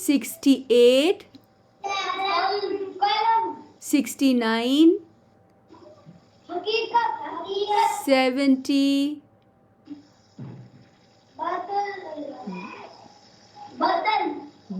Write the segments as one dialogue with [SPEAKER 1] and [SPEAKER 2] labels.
[SPEAKER 1] 68 69 70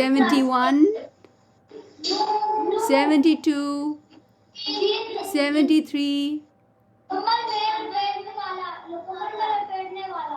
[SPEAKER 1] 71 72 73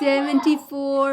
[SPEAKER 1] 74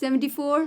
[SPEAKER 1] 74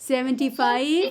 [SPEAKER 1] 75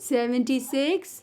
[SPEAKER 1] 76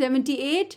[SPEAKER 1] 78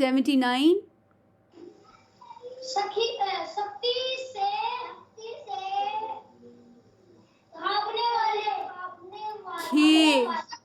[SPEAKER 1] 79.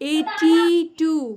[SPEAKER 1] 82.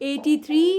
[SPEAKER 1] 83.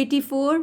[SPEAKER 1] 84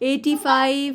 [SPEAKER 1] 85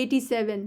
[SPEAKER 1] 87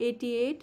[SPEAKER 1] 88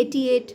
[SPEAKER 1] 88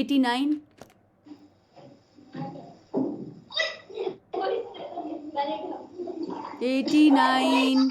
[SPEAKER 1] 89 89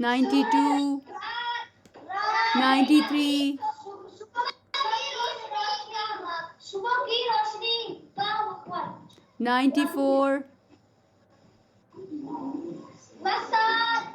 [SPEAKER 1] 92 93 94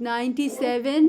[SPEAKER 1] 97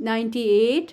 [SPEAKER 1] 98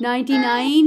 [SPEAKER 1] 99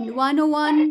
[SPEAKER 1] 101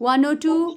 [SPEAKER 1] 102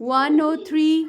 [SPEAKER 1] 103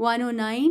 [SPEAKER 1] 109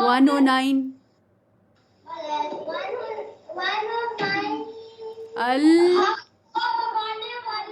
[SPEAKER 1] 109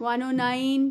[SPEAKER 1] 109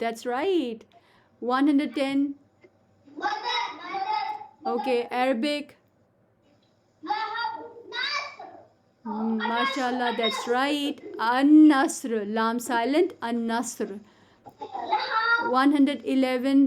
[SPEAKER 1] That's right. 110
[SPEAKER 2] mother,
[SPEAKER 1] Okay, Arabic.
[SPEAKER 2] lahab, nasr,
[SPEAKER 1] MashaAllah, that's right. An-Nasr. Lam silent. An-Nasr.
[SPEAKER 2] lahab,
[SPEAKER 1] 111.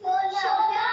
[SPEAKER 2] shola,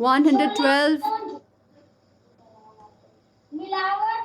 [SPEAKER 1] 112.
[SPEAKER 2] मिलावट,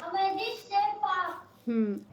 [SPEAKER 2] अमेजिश से पाक,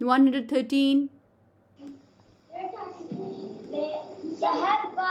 [SPEAKER 1] 113.
[SPEAKER 2] शहर का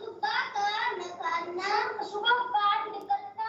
[SPEAKER 2] सुबह का निकलना, सुबह का निकलना,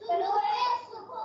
[SPEAKER 2] सुबह,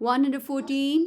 [SPEAKER 1] 114.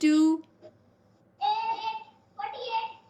[SPEAKER 1] 2.
[SPEAKER 2] 48.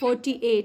[SPEAKER 1] 48.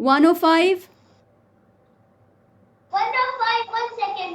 [SPEAKER 1] 105.
[SPEAKER 2] 105. 1 second.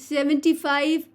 [SPEAKER 1] 75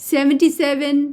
[SPEAKER 1] 77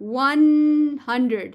[SPEAKER 1] 100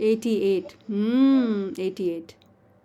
[SPEAKER 1] 88. 88.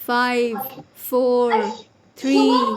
[SPEAKER 1] 5 4 3.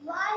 [SPEAKER 2] 100.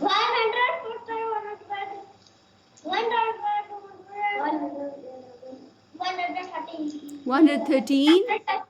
[SPEAKER 2] 500.
[SPEAKER 1] 113.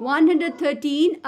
[SPEAKER 1] 113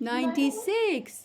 [SPEAKER 1] 96.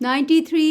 [SPEAKER 1] 93.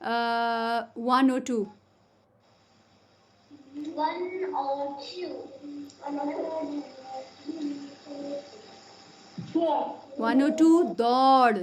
[SPEAKER 1] 102. 102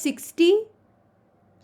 [SPEAKER 1] 60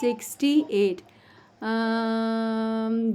[SPEAKER 1] 68.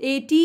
[SPEAKER 1] 80